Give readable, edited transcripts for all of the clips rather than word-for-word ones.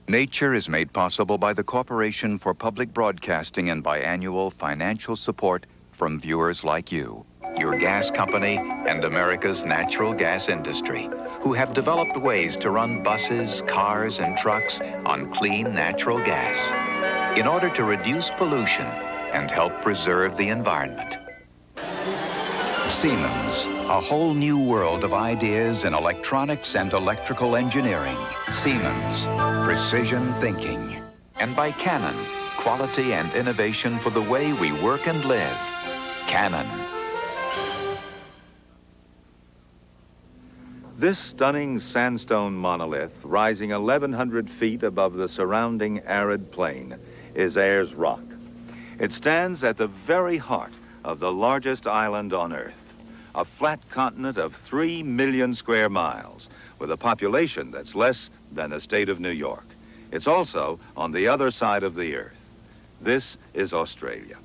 Nature is made possible by the Corporation for Public Broadcasting and by annual financial support from viewers like you, your gas company, and America's natural gas industry, who have developed ways to run buses, cars, and trucks on clean natural gas in order to reduce pollution and help preserve the environment. Siemens, a whole new world of ideas in electronics and electrical engineering. Siemens, precision thinking. And by Canon, quality and innovation for the way we work and live. Canon. This stunning sandstone monolith, rising 1,100 feet above the surrounding arid plain, is Ayers Rock. It stands at the very heart of the largest island on Earth, a flat continent of 3 million square miles, with a population that's less than the state of New York. It's also on the other side of the Earth. This is Australia.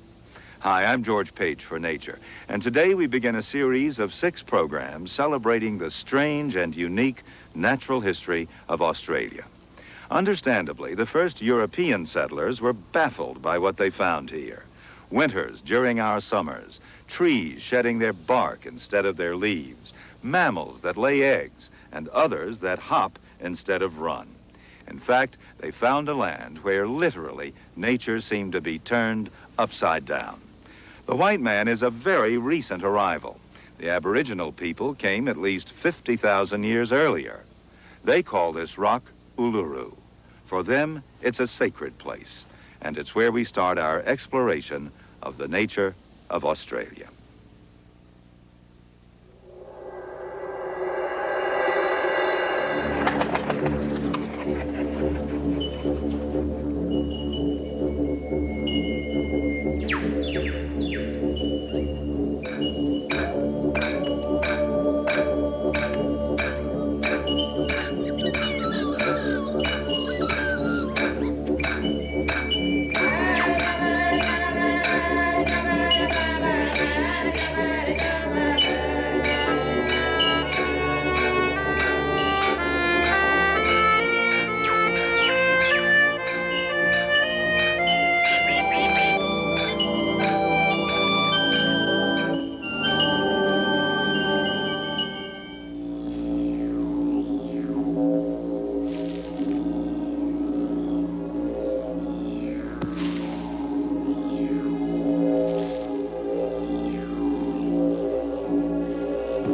Hi, I'm George Page for Nature, and today we begin a series of 6 programs celebrating the strange and unique natural history of Australia. Understandably, the first European settlers were baffled by what they found here. Winters during our summers, trees shedding their bark instead of their leaves, mammals that lay eggs, and others that hop instead of run. In fact, they found a land where literally nature seemed to be turned upside down. The white man is a very recent arrival. The Aboriginal people came at least 50,000 years earlier. They call this rock Uluru. For them, it's a sacred place, and it's where we start our exploration of the nature of Australia.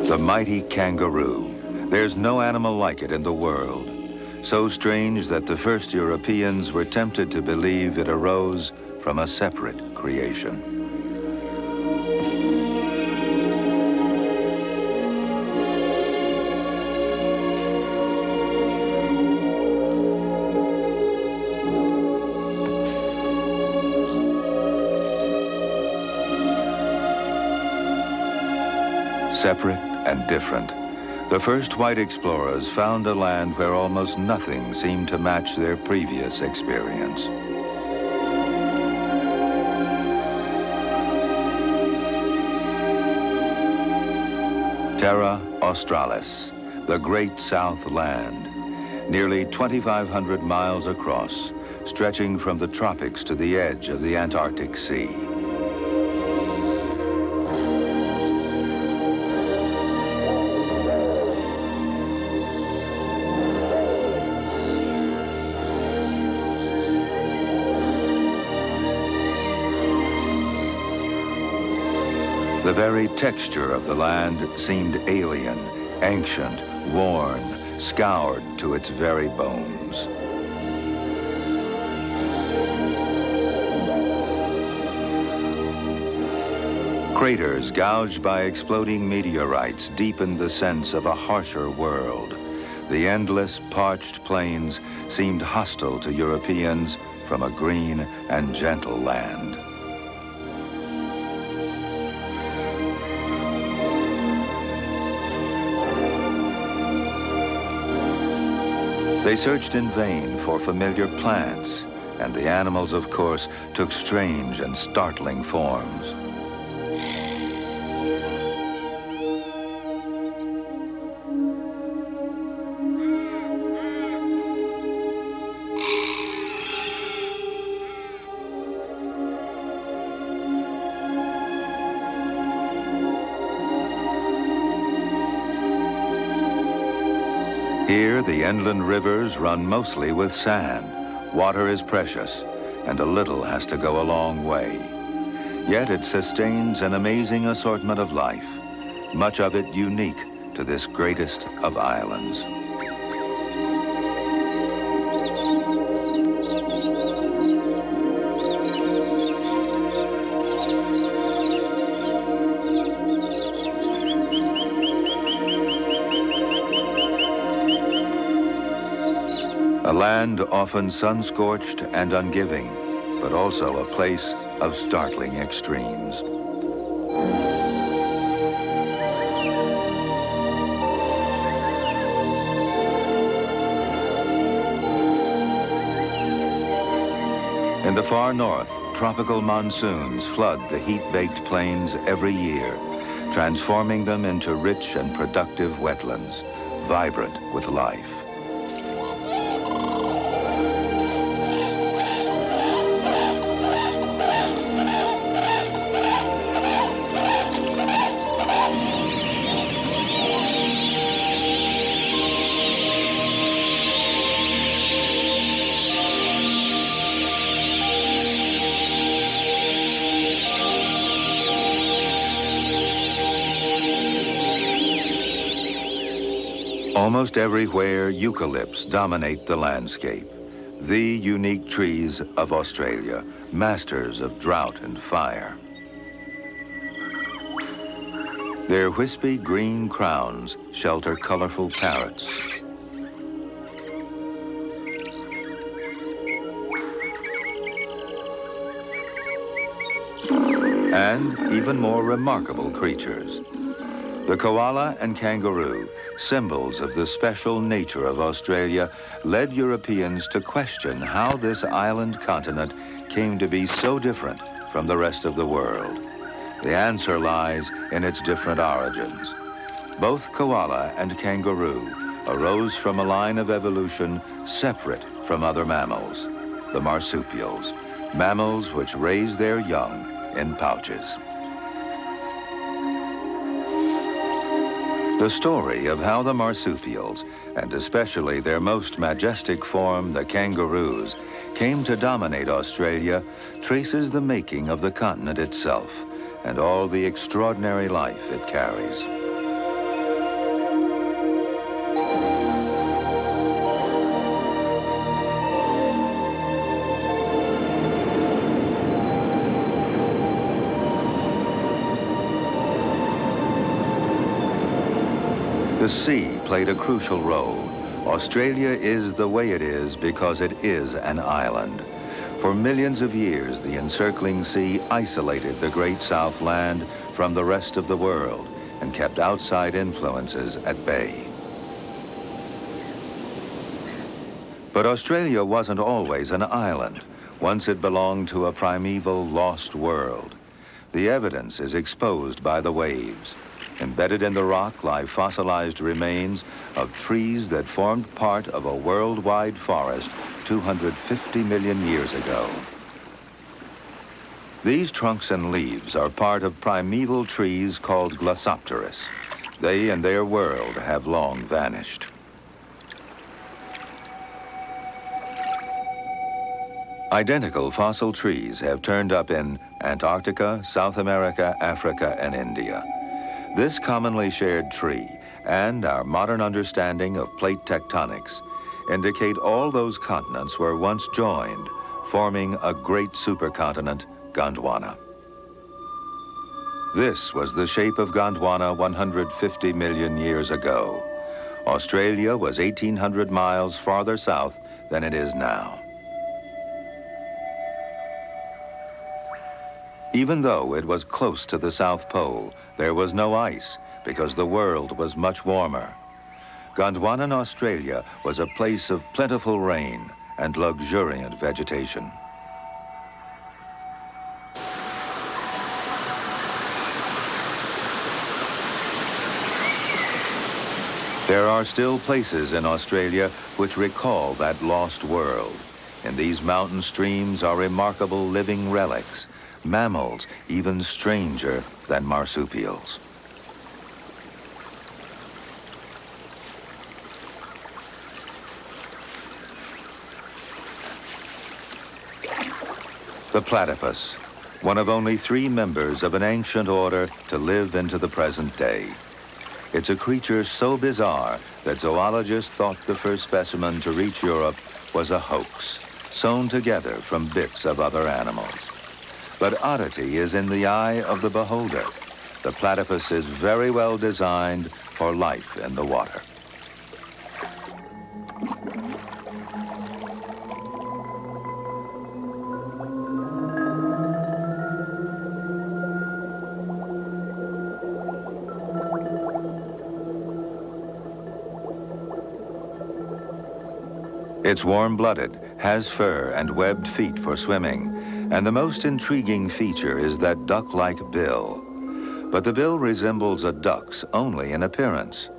The mighty kangaroo. There's no animal like it in the world. So strange that the first Europeans were tempted to believe it arose from a separate creation. Separate and different, the first white explorers found a land where almost nothing seemed to match their previous experience. Terra Australis, the Great South Land, nearly 2,500 miles across, stretching from the tropics to the edge of the Antarctic Sea. The very texture of the land seemed alien, ancient, worn, scoured to its very bones. Craters gouged by exploding meteorites deepened the sense of a harsher world. The endless, parched plains seemed hostile to Europeans from a green and gentle land. They searched in vain for familiar plants, and the animals, of course, took strange and startling forms. Here, the inland rivers run mostly with sand. Water is precious, and a little has to go a long way. Yet it sustains an amazing assortment of life, much of it unique to this greatest of islands. A land often sun-scorched and ungiving, but also a place of startling extremes. In the far north, tropical monsoons flood the heat-baked plains every year, transforming them into rich and productive wetlands, vibrant with life. Almost everywhere, eucalypts dominate the landscape, the unique trees of Australia, masters of drought and fire. Their wispy green crowns shelter colorful parrots. And even more remarkable creatures. The koala and kangaroo, symbols of the special nature of Australia, led Europeans to question how this island continent came to be so different from the rest of the world. The answer lies in its different origins. Both koala and kangaroo arose from a line of evolution separate from other mammals, the marsupials, mammals which raise their young in pouches. The story of how the marsupials, and especially their most majestic form, the kangaroos, came to dominate Australia traces the making of the continent itself and all the extraordinary life it carries. The sea played a crucial role. Australia is the way it is because it is an island. For millions of years, the encircling sea isolated the Great South Land from the rest of the world and kept outside influences at bay. But Australia wasn't always an island. Once it belonged to a primeval lost world. The evidence is exposed by the waves. Embedded in the rock lie fossilized remains of trees that formed part of a worldwide forest 250 million years ago. These trunks and leaves are part of primeval trees called Glossopteris. They and their world have long vanished. Identical fossil trees have turned up in Antarctica, South America, Africa, and India. This commonly shared tree and our modern understanding of plate tectonics indicate all those continents were once joined, forming a great supercontinent, Gondwana. This was the shape of Gondwana 150 million years ago. Australia was 1,800 miles farther south than it is now. Even though it was close to the South Pole, there was no ice because the world was much warmer. Gondwana, Australia, was a place of plentiful rain and luxuriant vegetation. There are still places in Australia which recall that lost world. In these mountain streams are remarkable living relics, mammals even stranger than marsupials. The platypus, one of only 3 members of an ancient order to live into the present day. It's a creature so bizarre that zoologists thought the first specimen to reach Europe was a hoax, sewn together from bits of other animals. But oddity is in the eye of the beholder. The platypus is very well designed for life in the water. It's warm-blooded, has fur and webbed feet for swimming, and the most intriguing feature is that duck-like bill. But the bill resembles a duck's only in appearance.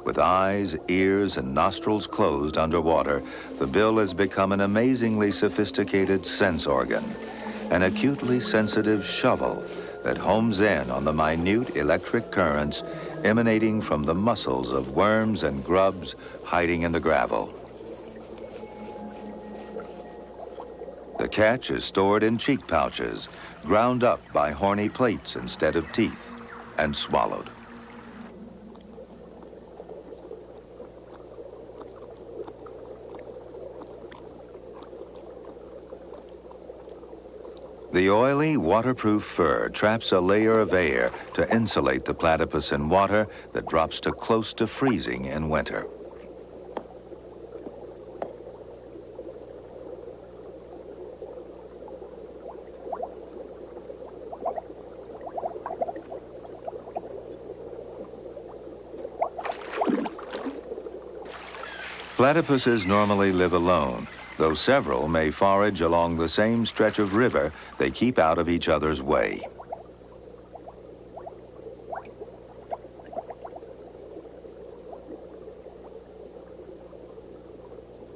With eyes, ears, and nostrils closed underwater, the bill has become an amazingly sophisticated sense organ, an acutely sensitive shovel that homes in on the minute electric currents emanating from the muscles of worms and grubs hiding in the gravel. The catch is stored in cheek pouches, ground up by horny plates instead of teeth, and swallowed. The oily, waterproof fur traps a layer of air to insulate the platypus in water that drops to close to freezing in winter. Platypuses normally live alone, though several may forage along the same stretch of river they keep out of each other's way.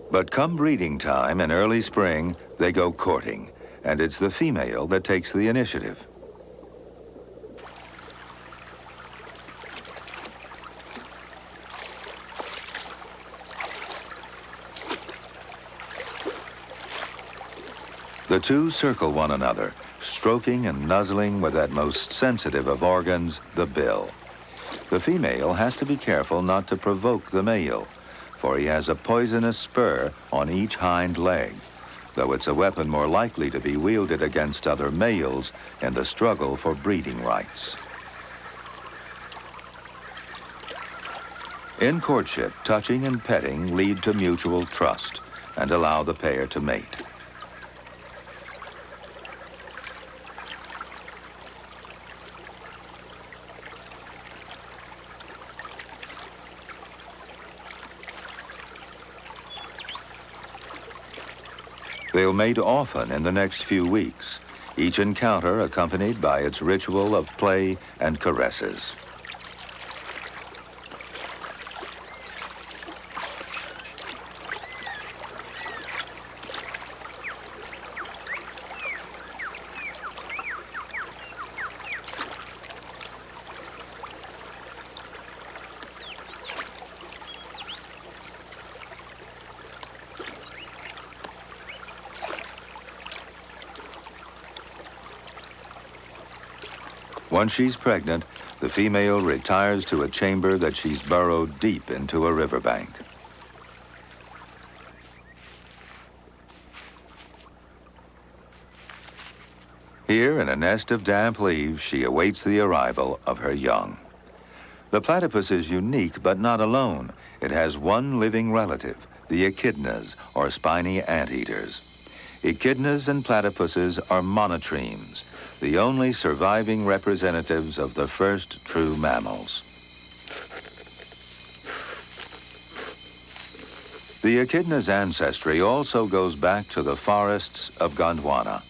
But come breeding time in early spring, they go courting, and it's the female that takes the initiative. The two circle one another, stroking and nuzzling with that most sensitive of organs, the bill. The female has to be careful not to provoke the male, for he has a poisonous spur on each hind leg, though it's a weapon more likely to be wielded against other males in the struggle for breeding rights. In courtship, touching and petting lead to mutual trust and allow the pair to mate. They'll mate often in the next few weeks, each encounter accompanied by its ritual of play and caresses. Once she's pregnant, the female retires to a chamber that she's burrowed deep into a riverbank. Here, in a nest of damp leaves, she awaits the arrival of her young. The platypus is unique, but not alone. It has one living relative, the echidnas, or spiny anteaters. Echidnas and platypuses are monotremes, the only surviving representatives of the first true mammals. The echidna's ancestry also goes back to the forests of Gondwana.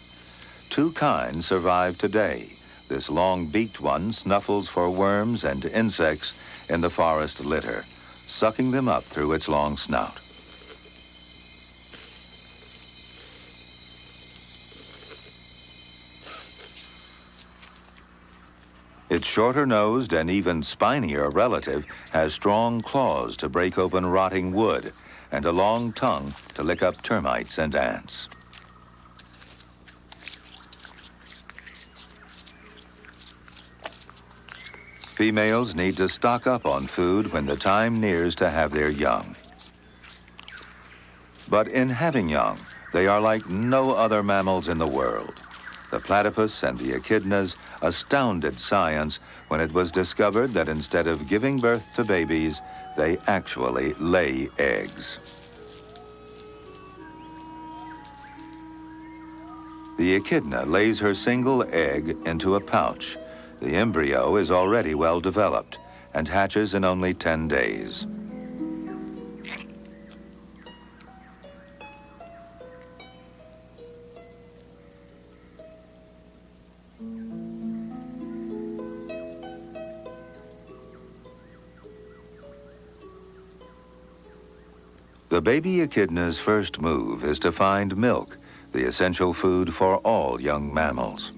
Two kinds survive today. This long-beaked one snuffles for worms and insects in the forest litter, sucking them up through its long snout. Its shorter-nosed and even spinier relative has strong claws to break open rotting wood and a long tongue to lick up termites and ants. Females need to stock up on food when the time nears to have their young. But in having young, they are like no other mammals in the world. The platypus and the echidnas astounded science when it was discovered that instead of giving birth to babies, they actually lay eggs. The echidna lays her single egg into a pouch. The embryo is already well developed and hatches in only 10 days. The baby echidna's first move is to find milk, the essential food for all young mammals.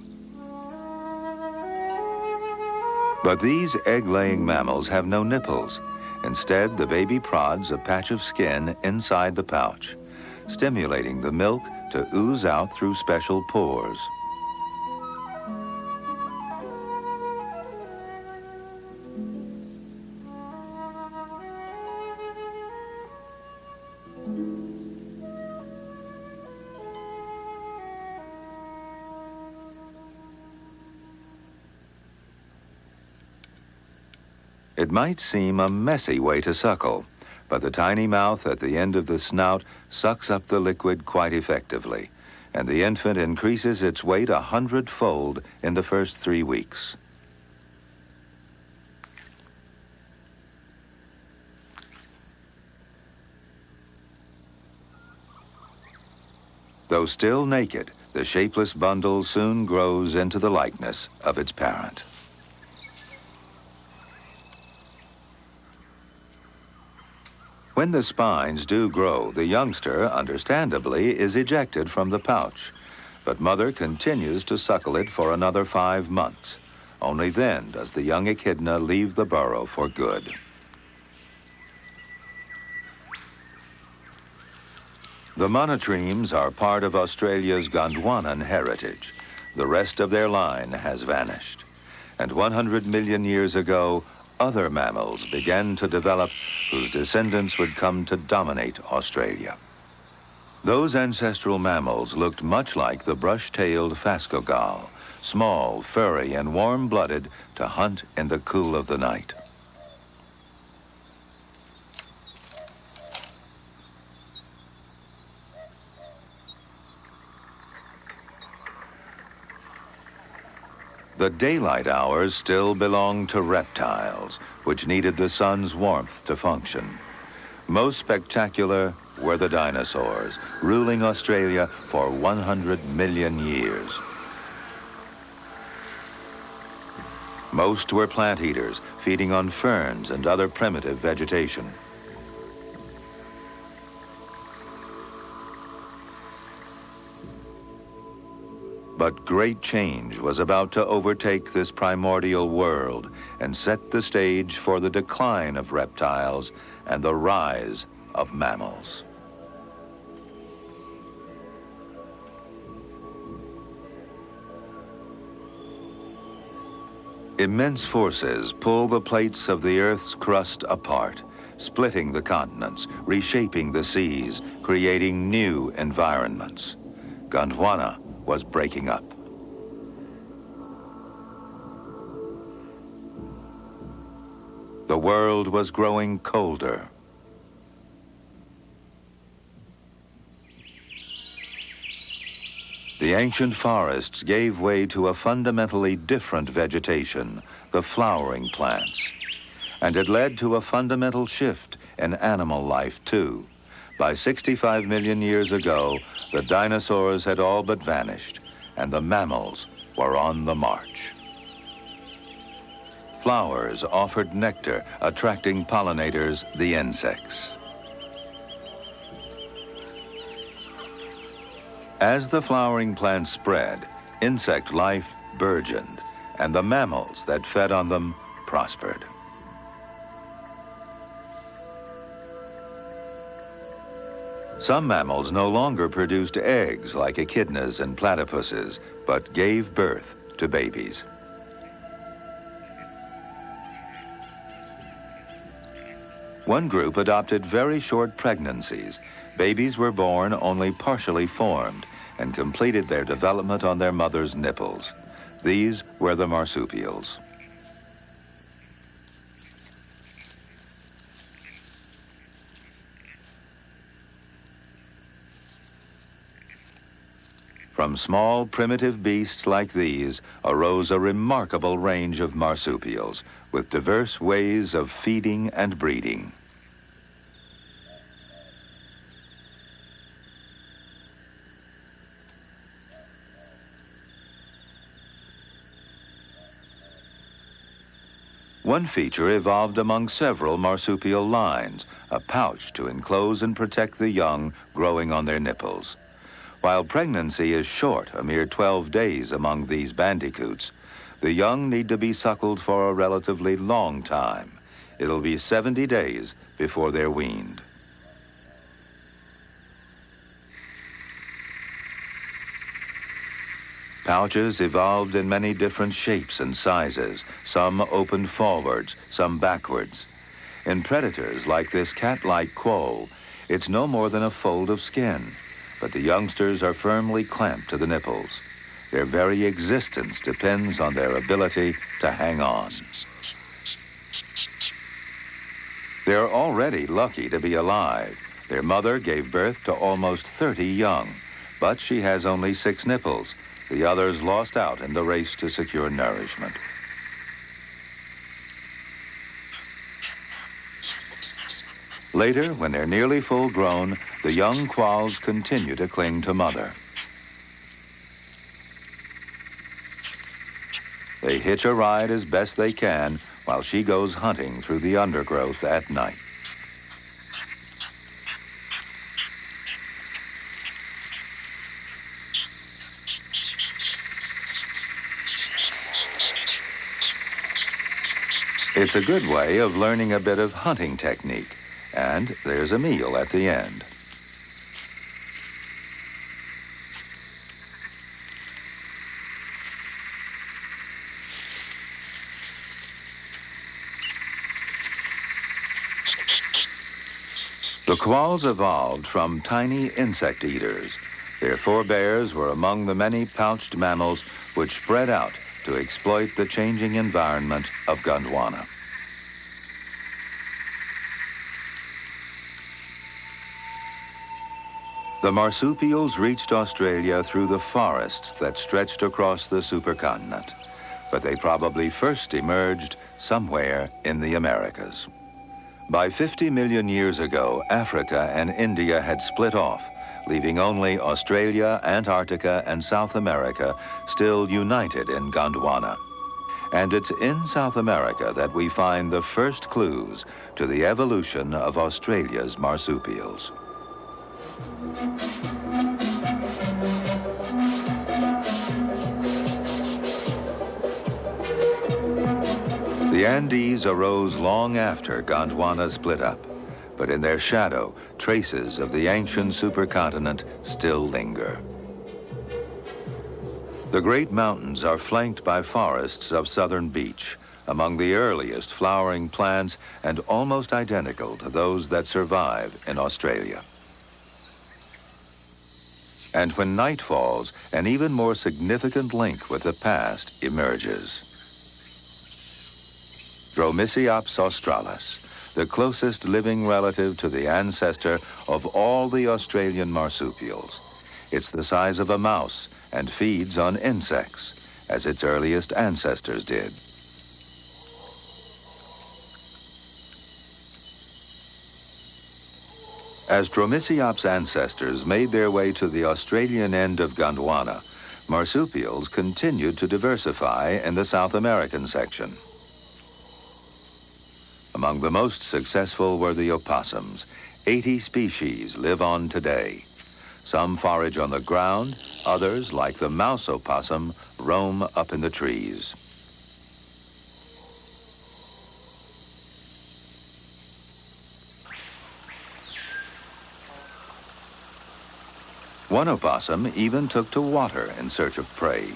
But these egg-laying mammals have no nipples. Instead, the baby prods a patch of skin inside the pouch, stimulating the milk to ooze out through special pores. It might seem a messy way to suckle, but the tiny mouth at the end of the snout sucks up the liquid quite effectively, and the infant increases its weight 100-fold in the first 3 weeks. Though still naked, the shapeless bundle soon grows into the likeness of its parent. When the spines do grow, the youngster, understandably, is ejected from the pouch, but mother continues to suckle it for another 5 months. Only then does the young echidna leave the burrow for good. The monotremes are part of Australia's Gondwanan heritage. The rest of their line has vanished. And 100 million years ago, other mammals began to develop whose descendants would come to dominate Australia. Those ancestral mammals looked much like the brush-tailed phascogal, small, furry, and warm-blooded to hunt in the cool of the night. The daylight hours still belonged to reptiles, which needed the sun's warmth to function. Most spectacular were the dinosaurs, ruling Australia for 100 million years. Most were plant eaters, feeding on ferns and other primitive vegetation. But great change was about to overtake this primordial world and set the stage for the decline of reptiles and the rise of mammals. Immense forces pull the plates of the Earth's crust apart, splitting the continents, reshaping the seas, creating new environments. Gondwana was breaking up. The world was growing colder. The ancient forests gave way to a fundamentally different vegetation, the flowering plants. And it led to a fundamental shift in animal life, too. By 65 million years ago, the dinosaurs had all but vanished, and the mammals were on the march. Flowers offered nectar, attracting pollinators, the insects. As the flowering plants spread, insect life burgeoned, and the mammals that fed on them prospered. Some mammals no longer produced eggs like echidnas and platypuses, but gave birth to babies. One group adopted very short pregnancies. Babies were born only partially formed and completed their development on their mother's nipples. These were the marsupials. From small, primitive beasts like these arose a remarkable range of marsupials with diverse ways of feeding and breeding. One feature evolved among several marsupial lines, a pouch to enclose and protect the young growing on their nipples. While pregnancy is short, a mere 12 days among these bandicoots, the young need to be suckled for a relatively long time. It'll be 70 days before they're weaned. Pouches evolved in many different shapes and sizes. Some opened forwards, some backwards. In predators like this cat-like quoll, it's no more than a fold of skin, but the youngsters are firmly clamped to the nipples. Their very existence depends on their ability to hang on. They're already lucky to be alive. Their mother gave birth to almost 30 young, but she has only 6 nipples. The others lost out in the race to secure nourishment. Later, when they're nearly full grown, the young quolls continue to cling to mother. They hitch a ride as best they can while she goes hunting through the undergrowth at night. It's a good way of learning a bit of hunting technique, and there's a meal at the end. The quolls evolved from tiny insect eaters. Their forebears were among the many pouched mammals which spread out to exploit the changing environment of Gondwana. The marsupials reached Australia through the forests that stretched across the supercontinent, but they probably first emerged somewhere in the Americas. By 50 million years ago, Africa and India had split off, leaving only Australia, Antarctica, and South America still united in Gondwana. And it's in South America that we find the first clues to the evolution of Australia's marsupials. The Andes arose long after Gondwana split up, but in their shadow, traces of the ancient supercontinent still linger. The Great Mountains are flanked by forests of southern beech, among the earliest flowering plants and almost identical to those that survive in Australia. And when night falls, an even more significant link with the past emerges. Dromaeosaurus australis, the closest living relative to the ancestor of all the Australian marsupials. It's the size of a mouse and feeds on insects, as its earliest ancestors did. As Dromaeosaurus ancestors made their way to the Australian end of Gondwana, marsupials continued to diversify in the South American section. Among the most successful were the opossums. 80 species live on today. Some forage on the ground, others, like the mouse opossum, roam up in the trees. One opossum even took to water in search of prey.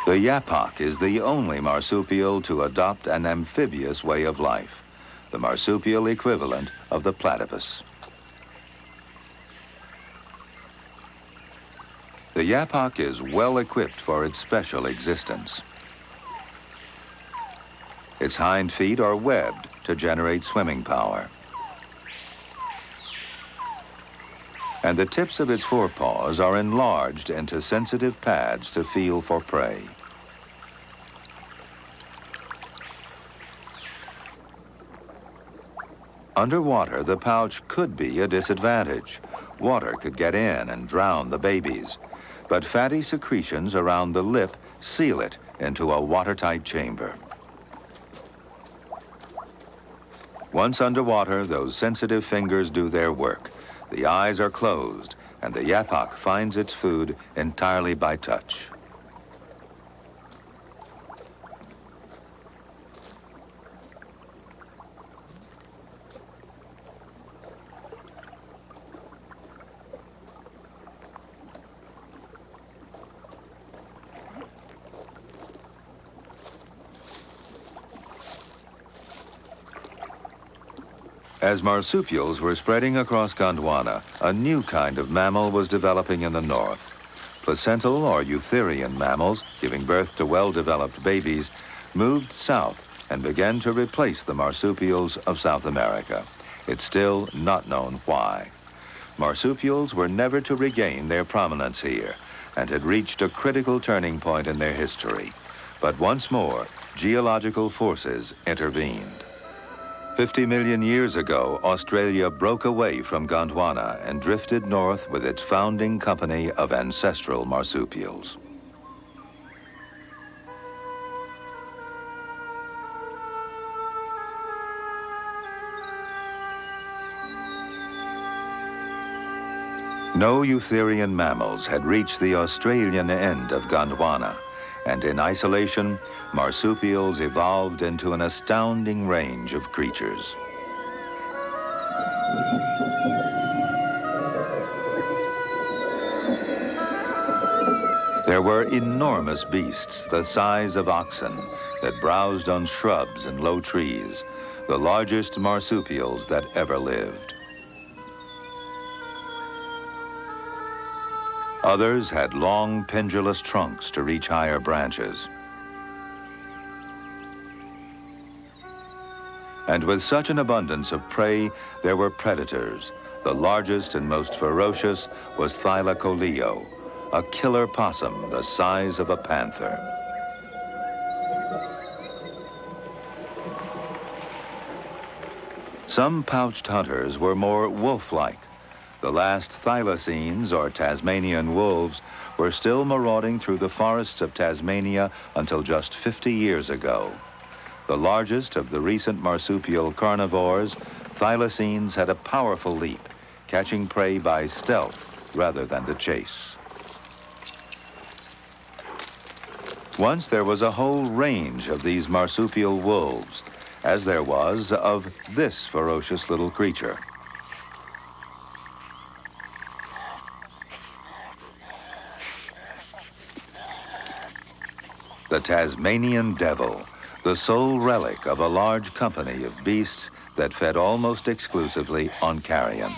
The yapak is the only marsupial to adopt an amphibious way of life, the marsupial equivalent of the platypus. The yapak is well equipped for its special existence. Its hind feet are webbed to generate swimming power. And the tips of its forepaws are enlarged into sensitive pads to feel for prey. Underwater, the pouch could be a disadvantage. Water could get in and drown the babies, but fatty secretions around the lip seal it into a watertight chamber. Once underwater, those sensitive fingers do their work. The eyes are closed, and the yapak finds its food entirely by touch. As marsupials were spreading across Gondwana, a new kind of mammal was developing in the north. Placental or eutherian mammals, giving birth to well-developed babies, moved south and began to replace the marsupials of South America. It's still not known why. Marsupials were never to regain their prominence here and had reached a critical turning point in their history. But once more, geological forces intervened. 50 million years ago, Australia broke away from Gondwana and drifted north with its founding company of ancestral marsupials. No eutherian mammals had reached the Australian end of Gondwana, and in isolation, marsupials evolved into an astounding range of creatures. There were enormous beasts the size of oxen that browsed on shrubs and low trees, the largest marsupials that ever lived. Others had long, pendulous trunks to reach higher branches. And with such an abundance of prey, there were predators. The largest and most ferocious was Thylacoleo, a killer possum the size of a panther. Some pouched hunters were more wolf-like. The last thylacines, or Tasmanian wolves, were still marauding through the forests of Tasmania until just 50 years ago. The largest of the recent marsupial carnivores, thylacines had a powerful leap, catching prey by stealth rather than the chase. Once there was a whole range of these marsupial wolves, as there was of this ferocious little creature. The Tasmanian devil, the sole relic of a large company of beasts that fed almost exclusively on carrion.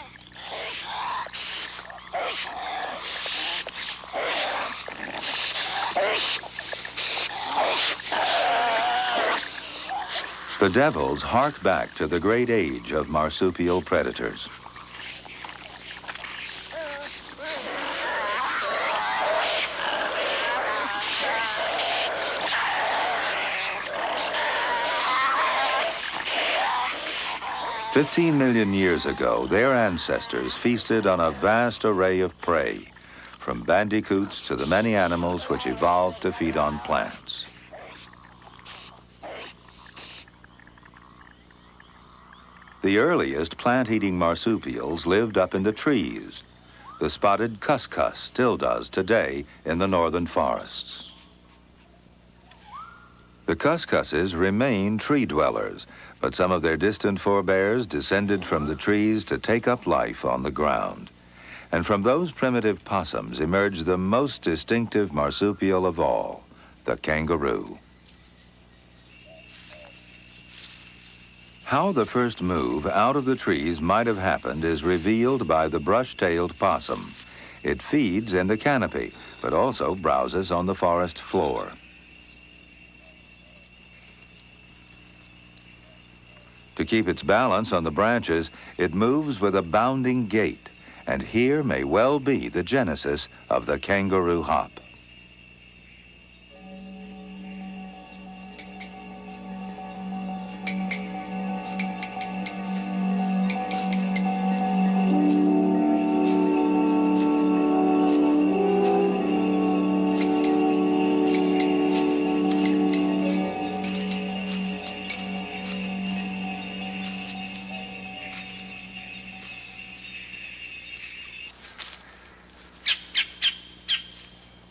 The devils hark back to the great age of marsupial predators. "15 million years ago, their ancestors feasted on a vast array of prey, from bandicoots to the many animals which evolved to feed on plants. The earliest plant-eating marsupials lived up in the trees. The spotted cuscus still does today in the northern forests. The cuscuses remain tree dwellers, but some of their distant forebears descended from the trees to take up life on the ground. And from those primitive possums emerged the most distinctive marsupial of all, the kangaroo. How the first move out of the trees might have happened is revealed by the brush-tailed possum. It feeds in the canopy, but also browses on the forest floor. To keep its balance on the branches, it moves with a bounding gait, and here may well be the genesis of the kangaroo hop.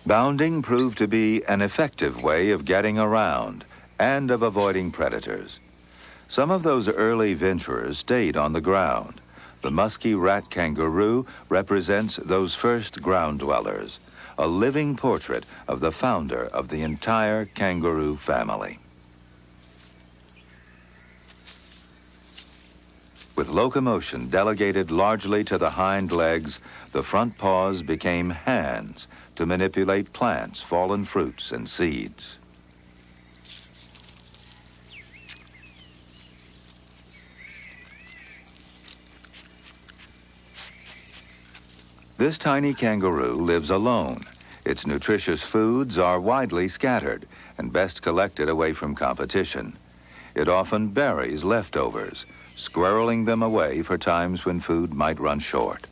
Bounding proved to be an effective way of getting around and of avoiding predators. Some of those early venturers stayed on the ground. The musky rat kangaroo represents those first ground dwellers, a living portrait of the founder of the entire kangaroo family. With locomotion delegated largely to the hind legs, the front paws became hands to manipulate plants, fallen fruits, and seeds. This tiny kangaroo lives alone. Its nutritious foods are widely scattered and best collected away from competition. It often buries leftovers, squirreling them away for times when food might run short.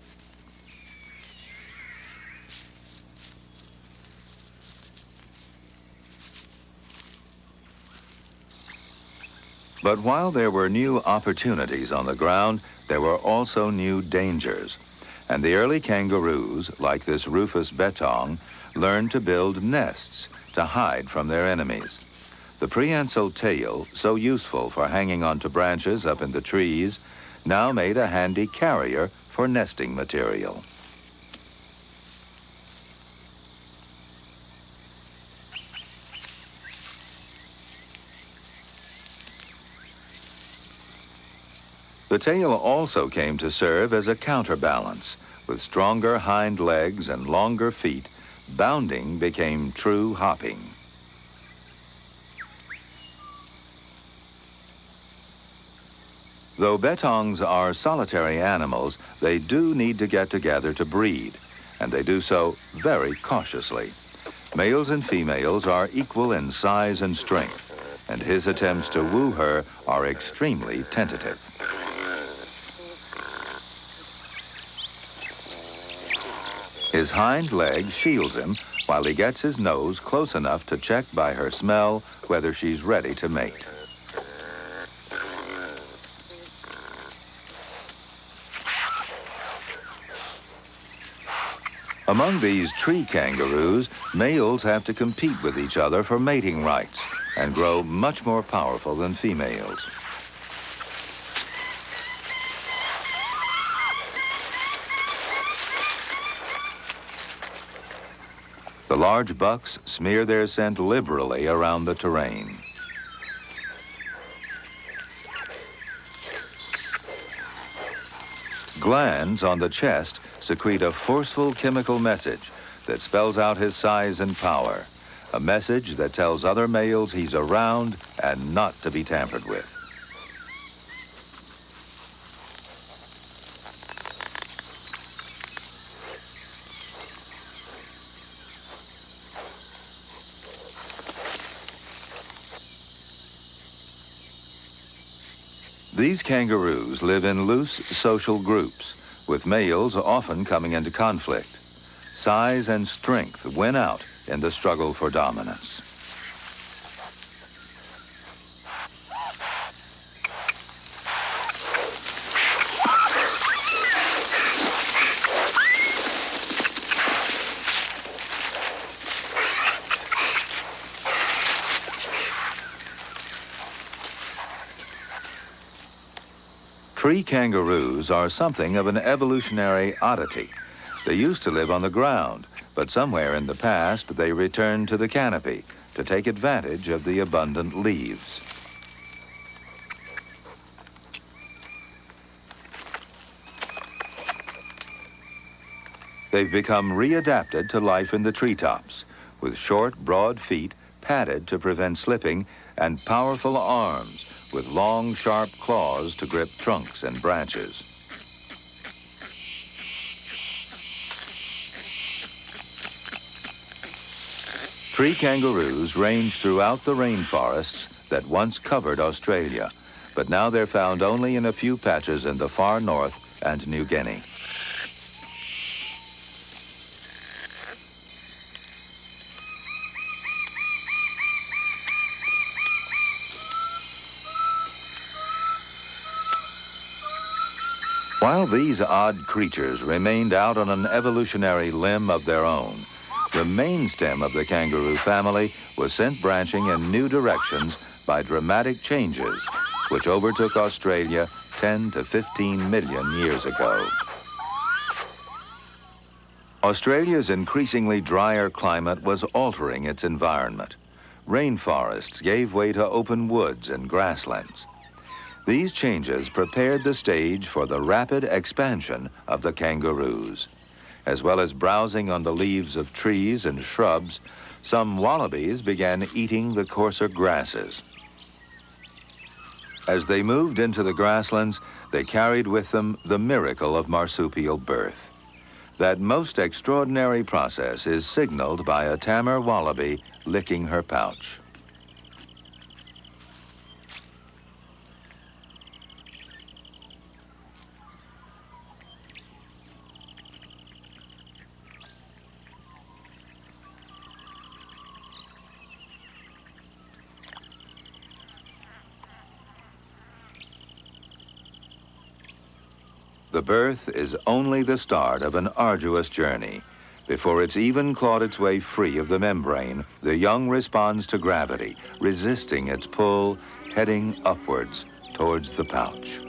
But while there were new opportunities on the ground, there were also new dangers. And the early kangaroos, like this rufous betong, learned to build nests to hide from their enemies. The prehensile tail, so useful for hanging onto branches up in the trees, now made a handy carrier for nesting material. The tail also came to serve as a counterbalance. With stronger hind legs and longer feet, bounding became true hopping. Though betongs are solitary animals, they do need to get together to breed, and they do so very cautiously. Males and females are equal in size and strength, and his attempts to woo her are extremely tentative. His hind leg shields him while he gets his nose close enough to check by her smell whether she's ready to mate. Among these tree kangaroos, males have to compete with each other for mating rights and grow much more powerful than females. The large bucks smear their scent liberally around the terrain. Glands on the chest secrete a forceful chemical message that spells out his size and power, a message that tells other males he's around and not to be tampered with. These kangaroos live in loose social groups, with males often coming into conflict. Size and strength win out in the struggle for dominance. Tree kangaroos are something of an evolutionary oddity. They used to live on the ground, but somewhere in the past they returned to the canopy to take advantage of the abundant leaves. They've become readapted to life in the treetops, with short, broad feet padded to prevent slipping and powerful arms with long, sharp claws to grip trunks and branches. Tree kangaroos range throughout the rainforests that once covered Australia, but now they're found only in a few patches in the far north and New Guinea. While these odd creatures remained out on an evolutionary limb of their own, the main stem of the kangaroo family was sent branching in new directions by dramatic changes, which overtook Australia 10 to 15 million years ago. Australia's increasingly drier climate was altering its environment. Rainforests gave way to open woods and grasslands. These changes prepared the stage for the rapid expansion of the kangaroos. As well as browsing on the leaves of trees and shrubs, some wallabies began eating the coarser grasses. As they moved into the grasslands, they carried with them the miracle of marsupial birth. That most extraordinary process is signaled by a tamer wallaby licking her pouch. The birth is only the start of an arduous journey. Before it's even clawed its way free of the membrane, the young responds to gravity, resisting its pull, heading upwards towards the pouch.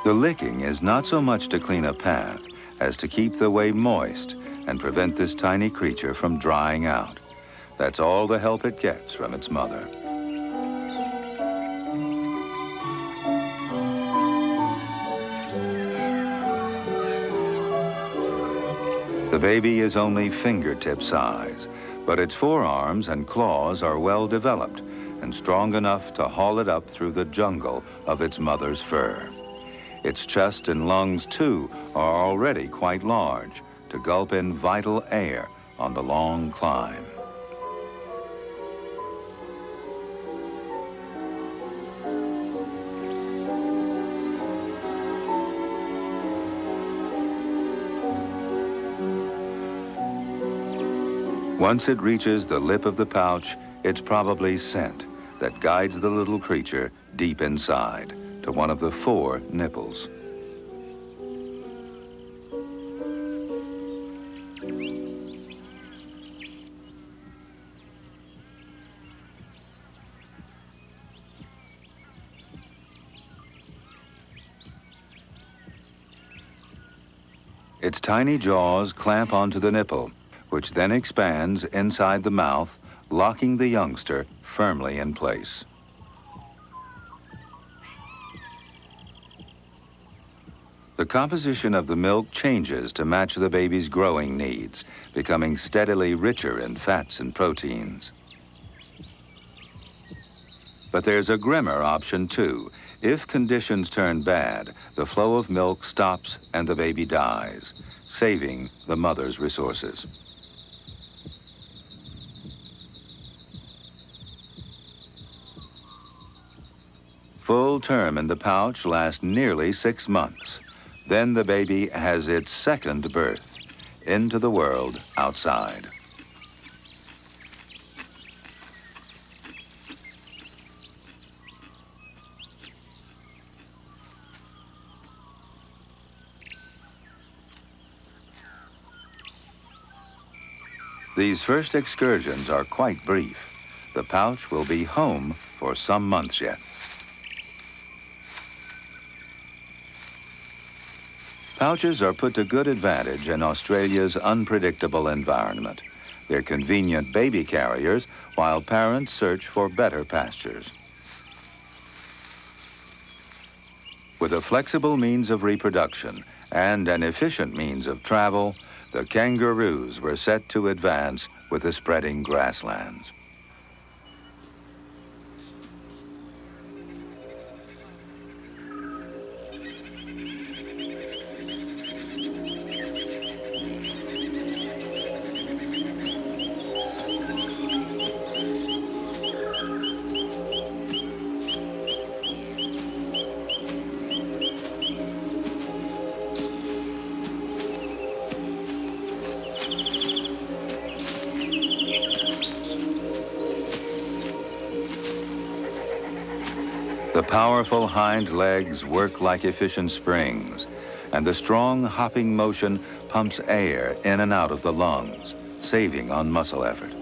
The licking is not so much to clean a path as to keep the way moist and prevent this tiny creature from drying out. That's all the help it gets from its mother. The baby is only fingertip size, but its forearms and claws are well developed and strong enough to haul it up through the jungle of its mother's fur. Its chest and lungs, too, are already quite large, to gulp in vital air on the long climb. Once it reaches the lip of the pouch, it's probably scent that guides the little creature deep inside to one of the 4 nipples. Its tiny jaws clamp onto the nipple, which then expands inside the mouth, locking the youngster firmly in place. The composition of the milk changes to match the baby's growing needs, becoming steadily richer in fats and proteins. But there's a grimmer option too. If conditions turn bad, the flow of milk stops and the baby dies, saving the mother's resources. Full term in the pouch lasts nearly 6 months. Then the baby has its second birth, into the world outside. These first excursions are quite brief. The pouch will be home for some months yet. Pouches are put to good advantage in Australia's unpredictable environment. They're convenient baby carriers while parents search for better pastures. With a flexible means of reproduction and an efficient means of travel, the kangaroos were set to advance with the spreading grasslands. The powerful hind legs work like efficient springs, and the strong hopping motion pumps air in and out of the lungs, saving on muscle effort.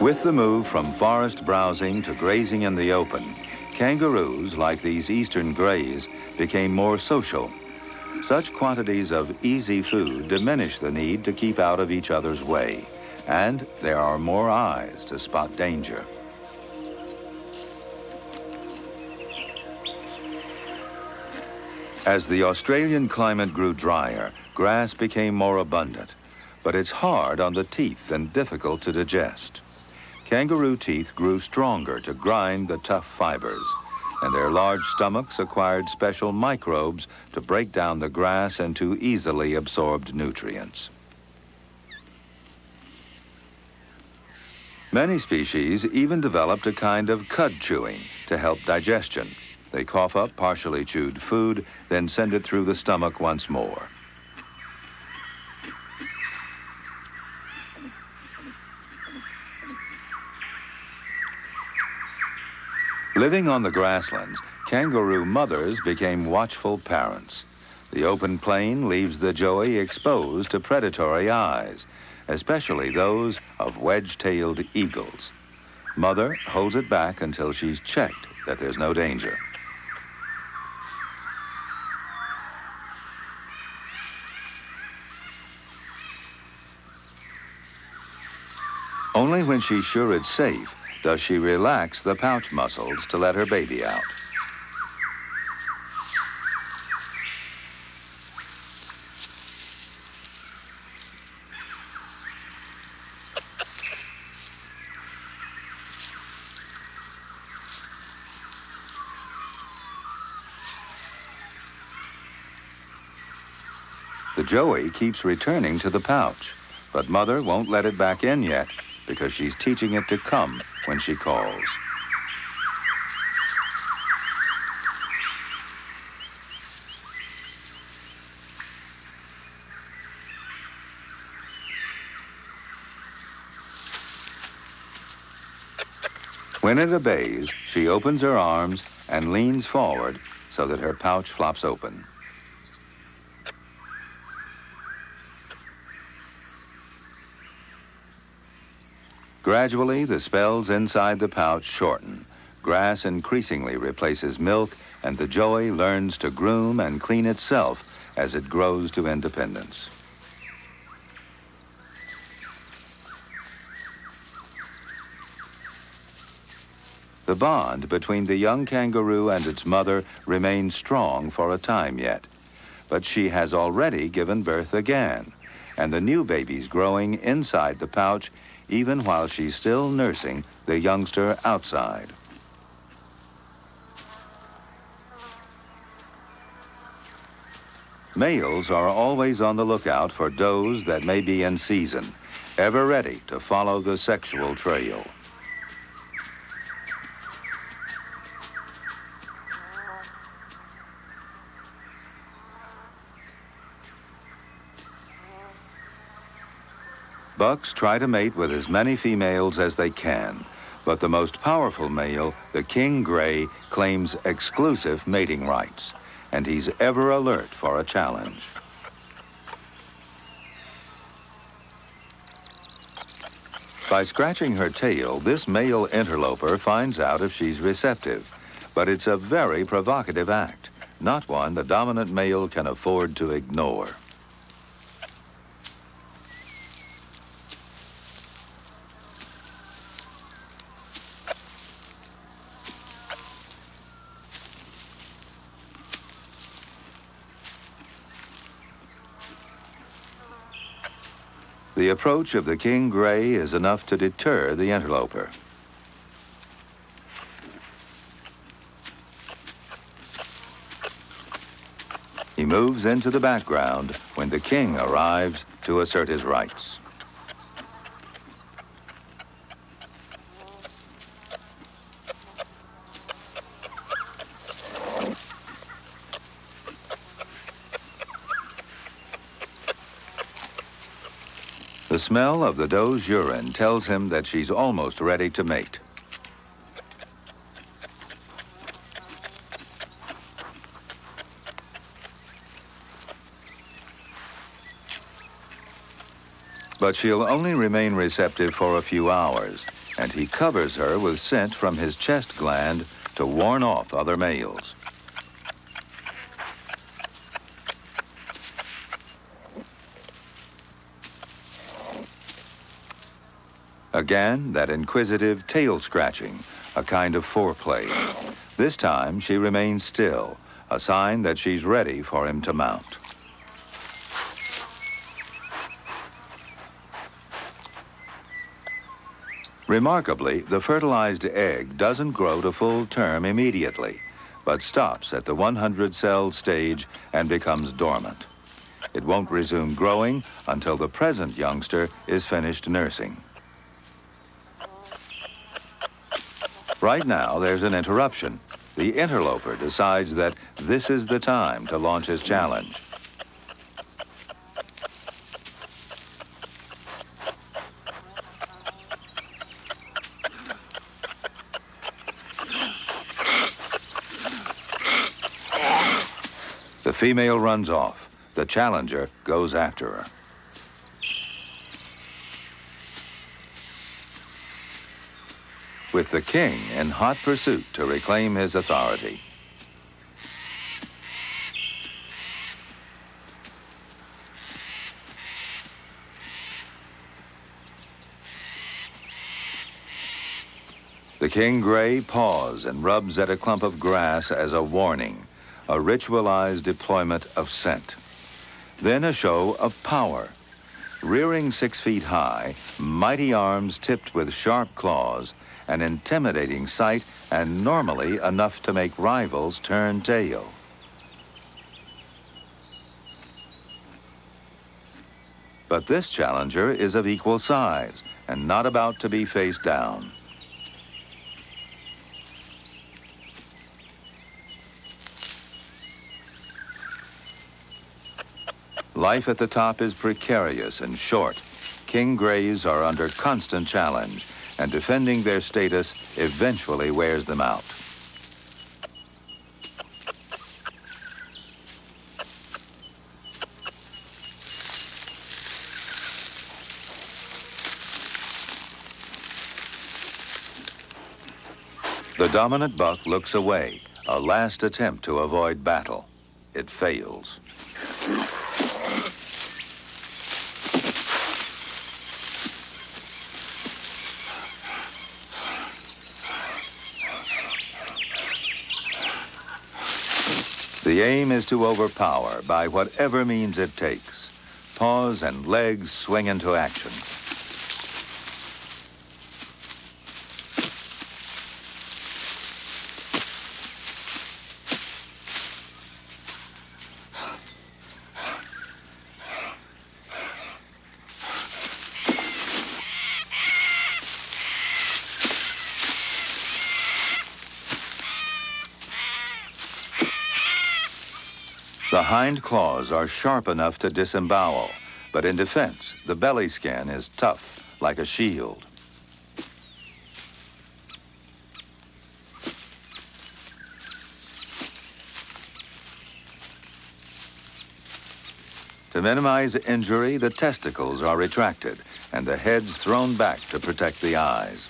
With the move from forest browsing to grazing in the open, kangaroos, like these eastern greys, became more social. Such quantities of easy food diminish the need to keep out of each other's way, and there are more eyes to spot danger. As the Australian climate grew drier, grass became more abundant, but it's hard on the teeth and difficult to digest. Kangaroo teeth grew stronger to grind the tough fibers, and their large stomachs acquired special microbes to break down the grass into easily absorbed nutrients. Many species even developed a kind of cud chewing to help digestion. They cough up partially chewed food, then send it through the stomach once more. Living on the grasslands, kangaroo mothers became watchful parents. The open plain leaves the joey exposed to predatory eyes, especially those of wedge-tailed eagles. Mother holds it back until she's checked that there's no danger. Only when she's sure it's safe does she relax the pouch muscles to let her baby out. The joey keeps returning to the pouch, but Mother won't let it back in yet because she's teaching it to come when she calls. When it obeys, she opens her arms and leans forward so that her pouch flops open. Gradually, the spells inside the pouch shorten. Grass increasingly replaces milk, and the joey learns to groom and clean itself as it grows to independence. The bond between the young kangaroo and its mother remains strong for a time yet. But she has already given birth again, and the new baby's growing inside the pouch even while she's still nursing the youngster outside. Males are always on the lookout for does that may be in season, ever ready to follow the sexual trail. Bucks try to mate with as many females as they can, but the most powerful male, the king gray, claims exclusive mating rights, and he's ever alert for a challenge. By scratching her tail, this male interloper finds out if she's receptive, but it's a very provocative act, not one the dominant male can afford to ignore. The approach of the king gray is enough to deter the interloper. He moves into the background when the king arrives to assert his rights. The smell of the doe's urine tells him that she's almost ready to mate. But she'll only remain receptive for a few hours, and he covers her with scent from his chest gland to warn off other males. Again, that inquisitive tail scratching, a kind of foreplay. This time, she remains still, a sign that she's ready for him to mount. Remarkably, the fertilized egg doesn't grow to full term immediately, but stops at the 100-cell stage and becomes dormant. It won't resume growing until the present youngster is finished nursing. Right now, there's an interruption. The interloper decides that this is the time to launch his challenge. The female runs off. The challenger goes after her. With the king in hot pursuit to reclaim his authority. The king gray paws and rubs at a clump of grass as a warning, a ritualized deployment of scent. Then a show of power. Rearing 6 feet high, mighty arms tipped with sharp claws, an intimidating sight, and normally enough to make rivals turn tail. But this challenger is of equal size and not about to be face down. Life at the top is precarious and short. King grays are under constant challenge, and defending their status eventually wears them out. The dominant buck looks away, a last attempt to avoid battle. It fails. The aim is to overpower by whatever means it takes. Paws and legs swing into action. The hind claws are sharp enough to disembowel, but in defense, the belly skin is tough, like a shield. To minimize injury, the testicles are retracted and the heads thrown back to protect the eyes.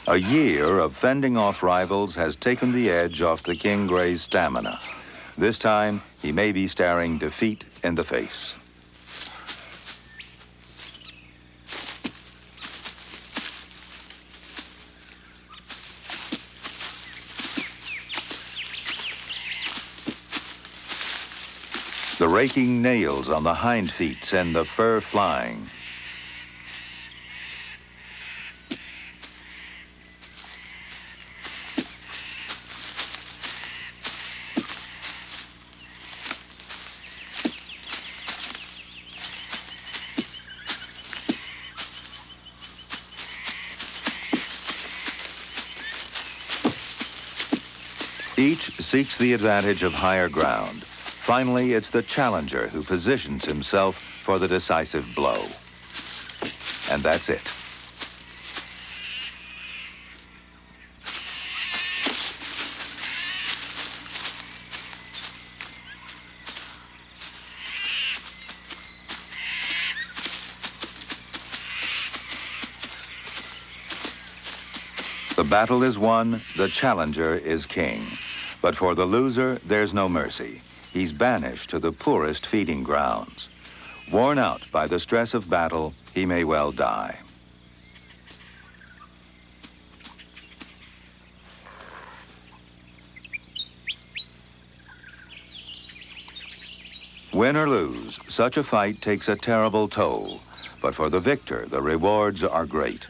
A year of fending off rivals has taken the edge off the king gray's stamina. This time, he may be staring defeat in the face. The raking nails on the hind feet send the fur flying. Each seeks the advantage of higher ground. Finally, it's the challenger who positions himself for the decisive blow. And that's it. The battle is won, the challenger is king. But for the loser, there's no mercy. He's banished to the poorest feeding grounds. Worn out by the stress of battle, he may well die. Win or lose, such a fight takes a terrible toll. But for the victor, the rewards are great.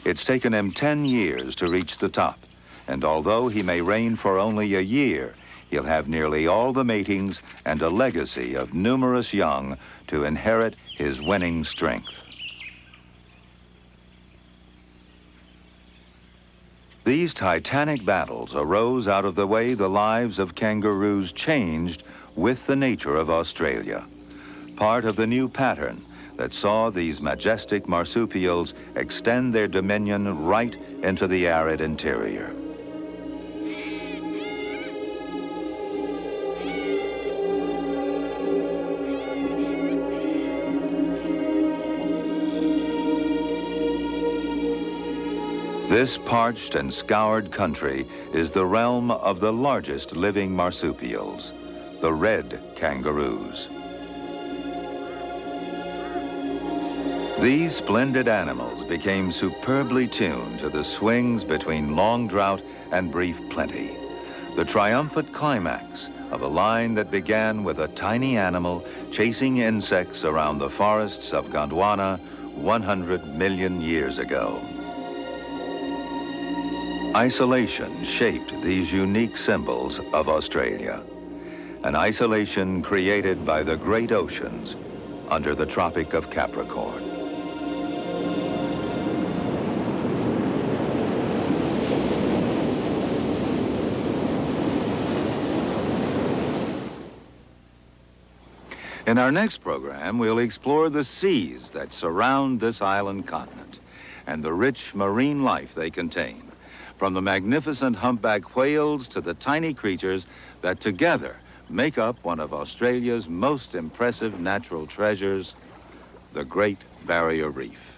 It's taken him 10 years to reach the top. And although he may reign for only a year, he'll have nearly all the matings and a legacy of numerous young to inherit his winning strength. These titanic battles arose out of the way the lives of kangaroos changed with the nature of Australia. Part of the new pattern that saw these majestic marsupials extend their dominion right into the arid interior. This parched and scoured country is the realm of the largest living marsupials, the red kangaroos. These splendid animals became superbly tuned to the swings between long drought and brief plenty. The triumphant climax of a line that began with a tiny animal chasing insects around the forests of Gondwana 100 million years ago. Isolation shaped these unique symbols of Australia, an isolation created by the great oceans under the Tropic of Capricorn. In our next program, we'll explore the seas that surround this island continent and the rich marine life they contain, from the magnificent humpback whales to the tiny creatures that together make up one of Australia's most impressive natural treasures, the Great Barrier Reef.